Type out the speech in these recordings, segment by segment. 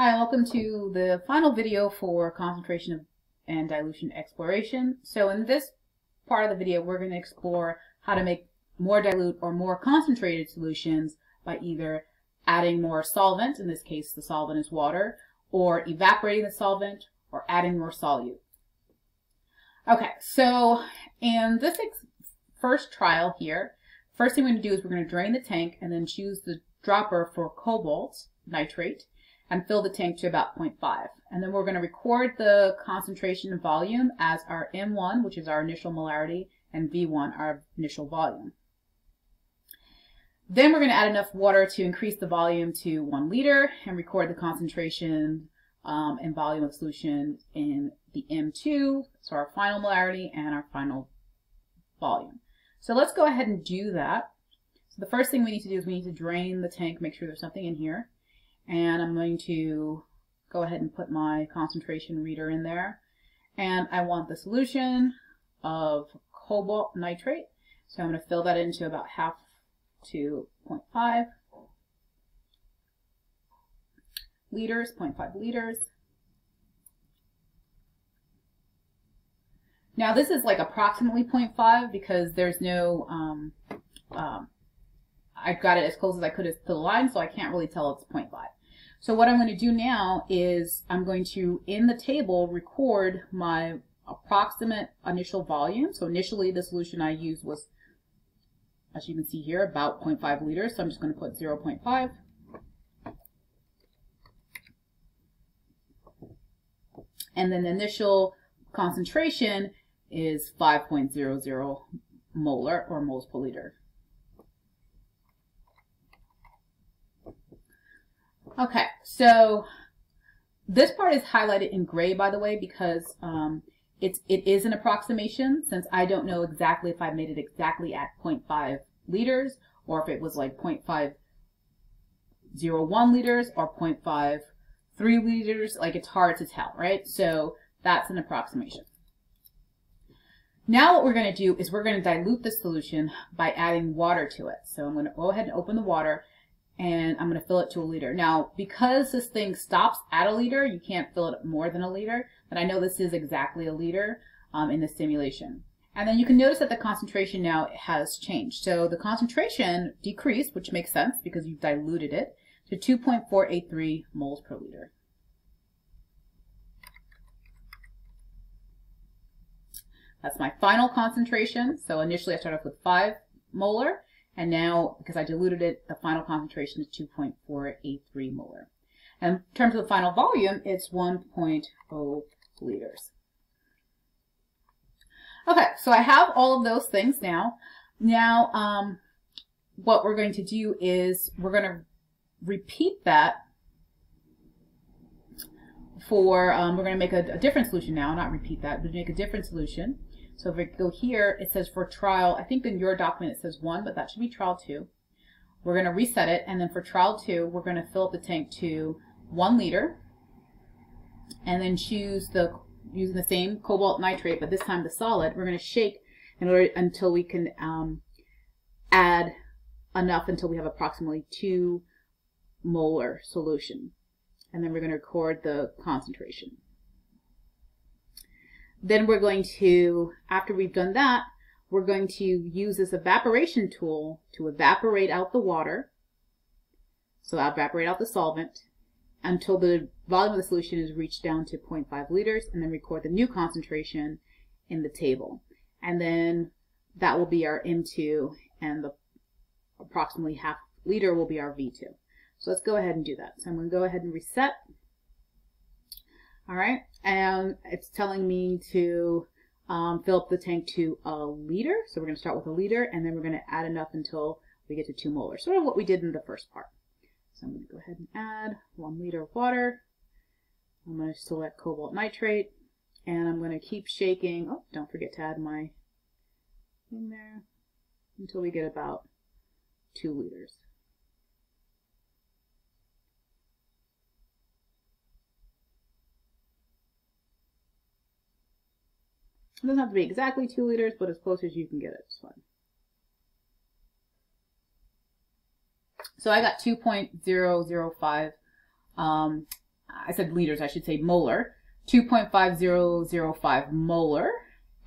Hi, and welcome to the final video for concentration and dilution exploration. So in this part of the video, we're going to explore how to make more dilute or more concentrated solutions by either adding more solvent, in this case the solvent is water, or evaporating the solvent, or adding more solute. Okay, so in this first trial here, first thing we're going to do is we're going to drain the tank and then choose the dropper for cobalt nitrate and fill the tank to about 0.5. And then we're going to record the concentration and volume as our M1, which is our initial molarity, and V1, our initial volume. Then we're going to add enough water to increase the volume to 1 liter and record the concentration and volume of solution in the M2, so our final molarity and our final volume. So let's go ahead and do that. So the first thing we need to do is we need to drain the tank, make sure there's nothing in here. And I'm going to go ahead and put my concentration reader in there. And I want the solution of cobalt nitrate. So I'm going to fill that into about half to 0.5 liters, 0.5 liters. Now this is like approximately 0.5 because there's no, I've got it as close as I could to the line, so I can't really tell it's 0.5. So what I'm going to do now is I'm going to, in the table, record my approximate initial volume. So initially the solution I used was, as you can see here, about 0.5 liters. So I'm just going to put 0.5. And then the initial concentration is 5.00 molar or moles per liter. Okay, so this part is highlighted in gray, by the way, because it is an approximation, since I don't know exactly if I made it exactly at 0.5 liters or if it was like 0.501 liters or 0.53 liters. Like, it's hard to tell, right? So that's an approximation. Now what we're going to do is we're going to dilute the solution by adding water to it. So I'm going to go ahead and open the water, and I'm going to fill it to 1 liter. Now, because this thing stops at 1 liter, you can't fill it more than 1 liter, but I know this is exactly 1 liter in the simulation. And then you can notice that the concentration now has changed. So the concentration decreased, which makes sense because you've diluted it, to 2.483 moles per liter. That's my final concentration. So initially I started off with 5 molar. And now, because I diluted it, the final concentration is 2.483 molar. And in terms of the final volume, it's 1.0 liters. Okay, so I have all of those things now. Now, what we're going to do is we're going to repeat that for, we're going to make a different solution now, not repeat that, but make a different solution. So if we go here, it says for trial, I think in your document it says 1, but that should be trial 2. We're going to reset it, and then for trial 2, we're going to fill up the tank to 1 liter, and then choose using the same cobalt nitrate, but this time the solid. We're going to shake until we can add enough until we have approximately 2 molar solution. And then we're going to record the concentration. Then we're going to, after we've done that, we're going to use this evaporation tool to evaporate out the water. So evaporate out the solvent until the volume of the solution is reached down to 0.5 liters, and then record the new concentration in the table. And then that will be our M2, and the approximately half liter will be our V2. So let's go ahead and do that. So I'm going to go ahead and reset. All right, and it's telling me to fill up the tank to 1 liter. So we're going to start with 1 liter, and then we're going to add enough until we get to 2 molar, sort of what we did in the first part. So I'm going to go ahead and add 1 liter of water. I'm going to select cobalt nitrate, and I'm going to keep shaking. Oh, don't forget to add my thing there until we get about 2 liters. It doesn't have to be exactly 2 liters, but as close as you can get it, it's fine. So I got 2.005 I said liters, I should say molar, 2.5005 molar,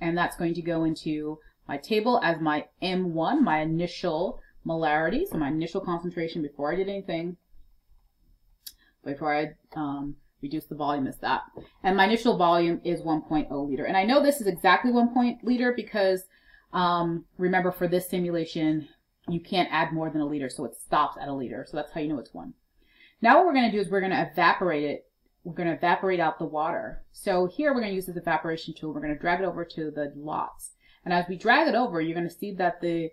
and that's going to go into my table as my M1, my initial molarity, so my initial concentration before I did anything, before I reduced the volume is that. And my initial volume is 1.0 liter. And I know this is exactly 1 liter because remember for this simulation, you can't add more than a liter, so it stops at a liter. So that's how you know it's 1. Now what we're going to do is we're going to evaporate it. We're going to evaporate out the water. So here we're going to use this evaporation tool. We're going to drag it over to the lots. And as we drag it over, you're going to see that the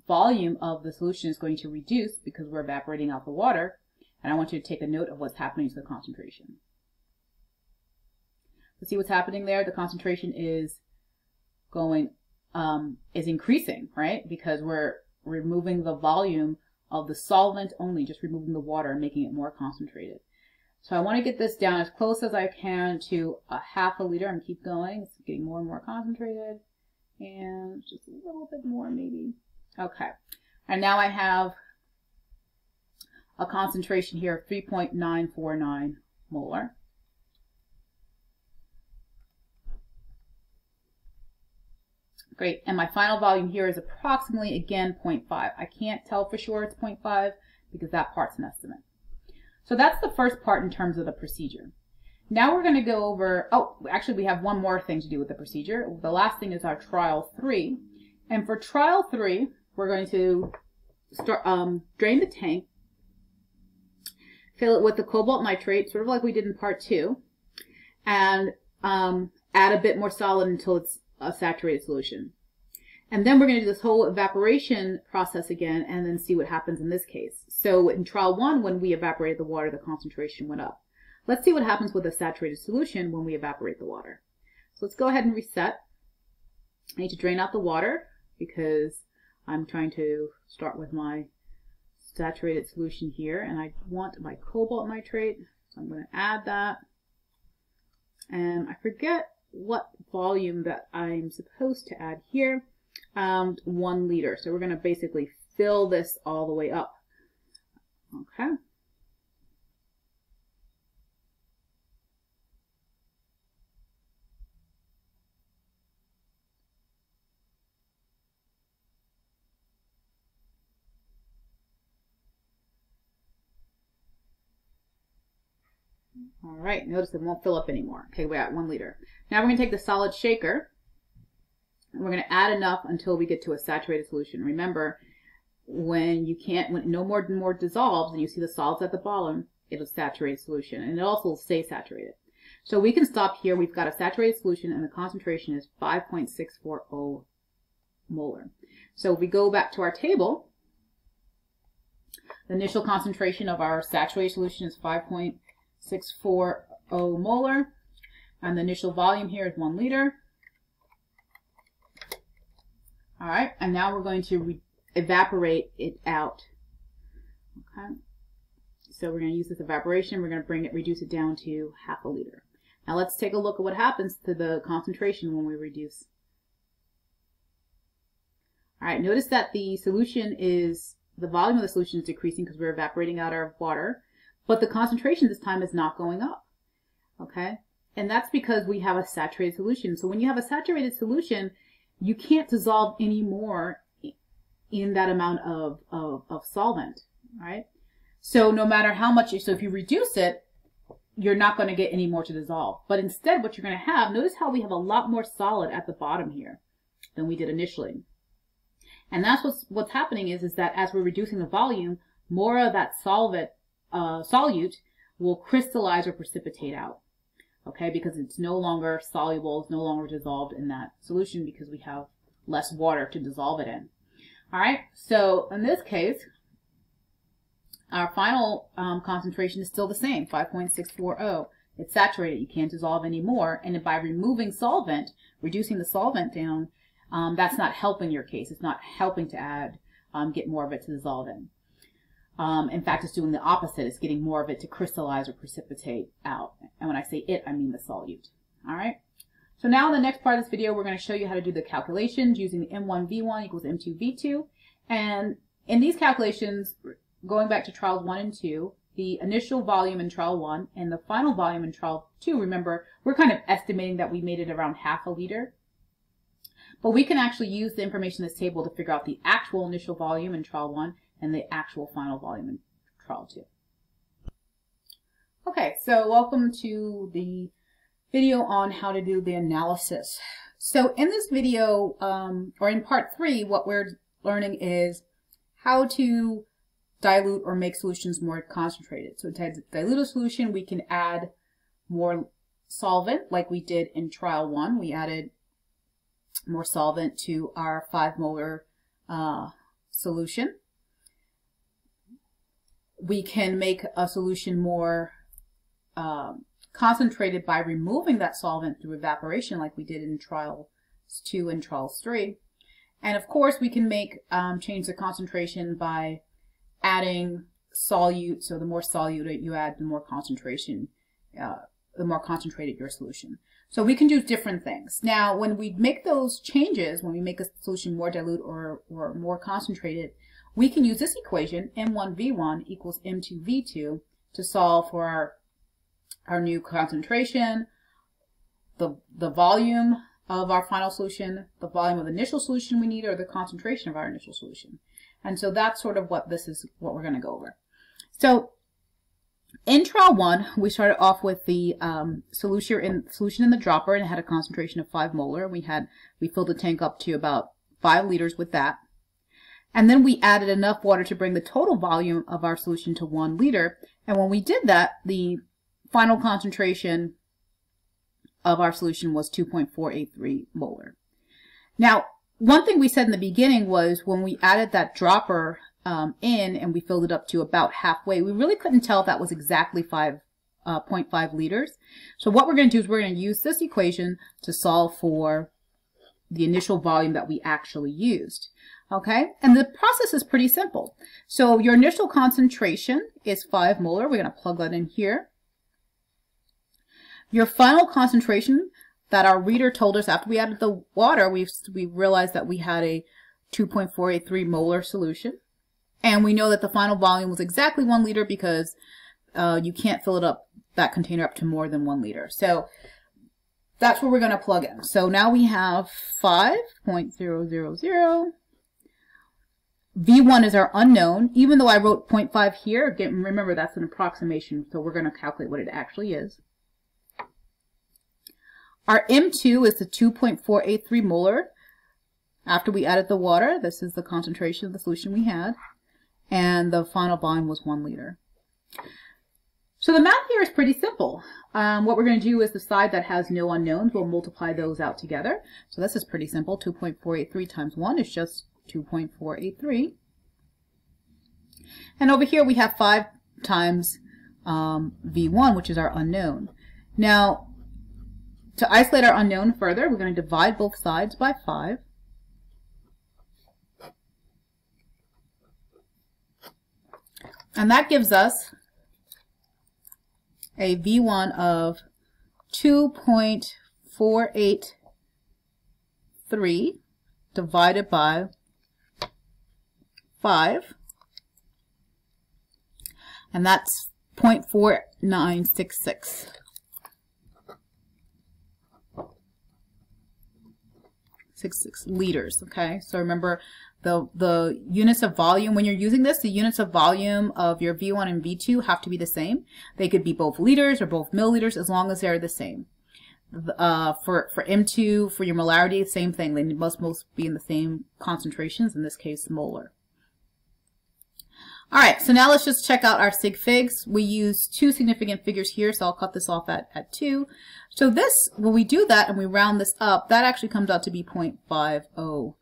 volume of the solution is going to reduce because we're evaporating out the water. And I want you to take a note of what's happening to the concentration. So see what's happening there? The concentration is going, is increasing, right? Because we're removing the volume of the solvent only, just removing the water and making it more concentrated. So I want to get this down as close as I can to a half a liter. I'm keep going. It's getting more and more concentrated. And just a little bit more maybe. Okay. And now I have a concentration here of 3.949 molar. Great. And my final volume here is approximately, again, 0.5. I can't tell for sure it's 0.5 because that part's an estimate. So that's the first part in terms of the procedure. Now we're going to go over, oh, actually we have one more thing to do with the procedure. The last thing is our trial 3. And for trial 3, we're going to start, drain the tank, fill it with the cobalt nitrate, sort of like we did in part 2, and add a bit more solid until it's a saturated solution. And then we're going to do this whole evaporation process again and then see what happens in this case. So in trial 1, when we evaporated the water, the concentration went up. Let's see what happens with a saturated solution when we evaporate the water. So let's go ahead and reset. I need to drain out the water because I'm trying to start with my saturated solution here, and I want my cobalt nitrate, so I'm going to add that. And I forget what volume that I'm supposed to add here. 1 liter. So we're going to basically fill this all the way up. Okay. All right, notice it won't fill up anymore. Okay, we're at 1 liter. Now we're going to take the solid shaker and we're going to add enough until we get to a saturated solution. Remember, when no more dissolves and you see the solids at the bottom, it'll saturate solution, and it also will stay saturated. So we can stop here. We've got a saturated solution and the concentration is 5.640 molar. So if we go back to our table, the initial concentration of our saturated solution is 5.640 molar, and the initial volume here is 1 liter. All right, and now we're going to evaporate it out. Okay, so we're going to use this evaporation. We're going to reduce it down to half a liter. Now let's take a look at what happens to the concentration when we reduce. All right, notice that the volume of the solution is decreasing because we're evaporating out our water, but the concentration this time is not going up. Okay, and that's because we have a saturated solution. So when you have a saturated solution, you can't dissolve any more in that amount of solvent, right? So no matter how much, so if you reduce it, you're not going to get any more to dissolve. But instead, what you're going to have, notice how we have a lot more solid at the bottom here than we did initially. And that's what's happening is that as we're reducing the volume, more of that solute will crystallize or precipitate out. Okay, because it's no longer soluble, it's no longer dissolved in that solution because we have less water to dissolve it in. All right, so in this case, our final concentration is still the same, 5.640. It's saturated, you can't dissolve anymore, and by removing solvent, reducing the solvent down, that's not helping your case. It's not helping to get more of it to dissolve in. In fact, it's doing the opposite. It's getting more of it to crystallize or precipitate out. And when I say it, I mean the solute. All right. So now in the next part of this video, we're going to show you how to do the calculations using the M1V1 equals M2V2. And in these calculations, going back to trials 1 and 2, the initial volume in trial 1 and the final volume in trial 2. Remember, we're kind of estimating that we made it around half a liter. But we can actually use the information in this table to figure out the actual initial volume in trial 1 and the actual final volume in trial 2. Okay, so welcome to the video on how to do the analysis. So in this video, or in part 3, what we're learning is how to dilute or make solutions more concentrated. So to dilute a solution, we can add more solvent like we did in trial 1. We added more solvent to our 5 molar solution. We can make a solution more concentrated by removing that solvent through evaporation like we did in trials 2 and trials 3. And of course we can make change the concentration by adding solute. So the more solute you add, the more concentration, the more concentrated your solution. So we can do different things. Now when we make those changes, when we make a solution more dilute or more concentrated, we can use this equation, M1V1 equals M2V2, to solve for our new concentration, the volume of our final solution, the volume of the initial solution we need, or the concentration of our initial solution. And so that's sort of what we're going to go over. So in trial 1, we started off with the solution in the dropper, and it had a concentration of 5 molar. We filled the tank up to about 5 liters with that. And then we added enough water to bring the total volume of our solution to 1 liter. And when we did that, the final concentration of our solution was 2.483 molar. Now, one thing we said in the beginning was when we added that dropper in and we filled it up to about halfway, we really couldn't tell if that was exactly 0.5 liters. So what we're going to do is we're going to use this equation to solve for the initial volume that we actually used. Okay, and the process is pretty simple. So your initial concentration is 5 molar. We're going to plug that in here. Your final concentration that our reader told us after we added the water, we realized that we had a 2.483 molar solution. And we know that the final volume was exactly 1 liter because you can't fill that container up to more than 1 liter. So that's where we're going to plug in. So now we have 5.000. V1 is our unknown. Even though I wrote 0.5 here, again, remember that's an approximation, so we're going to calculate what it actually is. Our M2 is the 2.483 molar. After we added the water, this is the concentration of the solution we had. And the final volume was 1 liter. So the math here is pretty simple. What we're going to do is the side that has no unknowns, we'll multiply those out together. So this is pretty simple. 2.483 times 1 is just 2.483. And over here we have 5 times V1, which is our unknown. Now, to isolate our unknown further, we're going to divide both sides by 5. And that gives us a V1 of 2.483 divided by 5. And that's 0.4966. 66 liters, okay? So remember the units of volume, when you're using this, the units of volume of your V1 and V2 have to be the same. They could be both liters or both milliliters as long as they're the same. For M2, for your molarity, same thing. They must be in the same concentrations, in this case molar. All right, so now let's just check out our Sig Figs. We use 2 significant figures here, so I'll cut this off at 2. So this, when we do that and we round this up, that actually comes out to be 0.50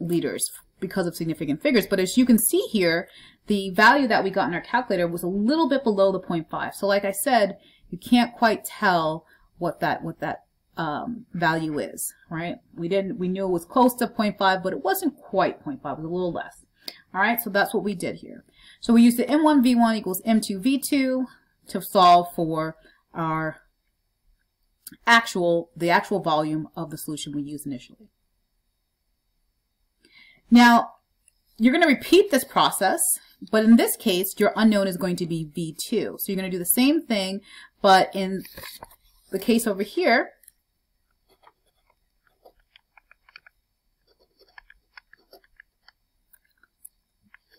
liters because of significant figures. But as you can see here, the value that we got in our calculator was a little bit below the 0.5. So like I said, you can't quite tell what that value is, right? We knew it was close to 0.5, but it wasn't quite 0.5. It was a little less. All right, so that's what we did here. So we used the M1V1 equals M2V2 to solve for our the actual volume of the solution we used initially. Now, you're going to repeat this process But in this case, your unknown is going to be V2. So you're going to do the same thing, but in the case over here,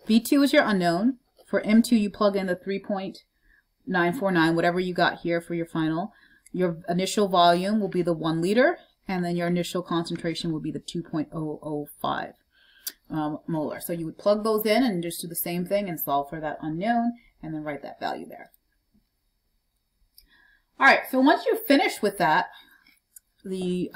V2 is your unknown. For M2, you plug in the 3.949, whatever you got here for your final. Your initial volume will be the 1 liter, and then your initial concentration will be the 2.005 molar. So you would plug those in and just do the same thing and solve for that unknown, and then write that value there. All right, so once you're finished with that, the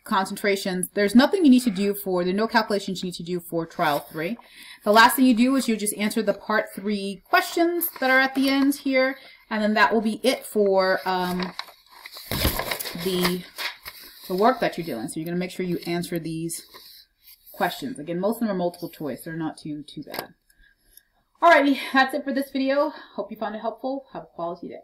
concentrations, there's nothing you need to do for, there are no calculations you need to do for trial 3. The last thing you do is you just answer the part 3 questions that are at the end here, and then that will be it for the work that you're doing. So you're going to make sure you answer these questions. Again, most of them are multiple choice. They're not too bad. Alrighty, that's it for this video. Hope you found it helpful. Have a quality day.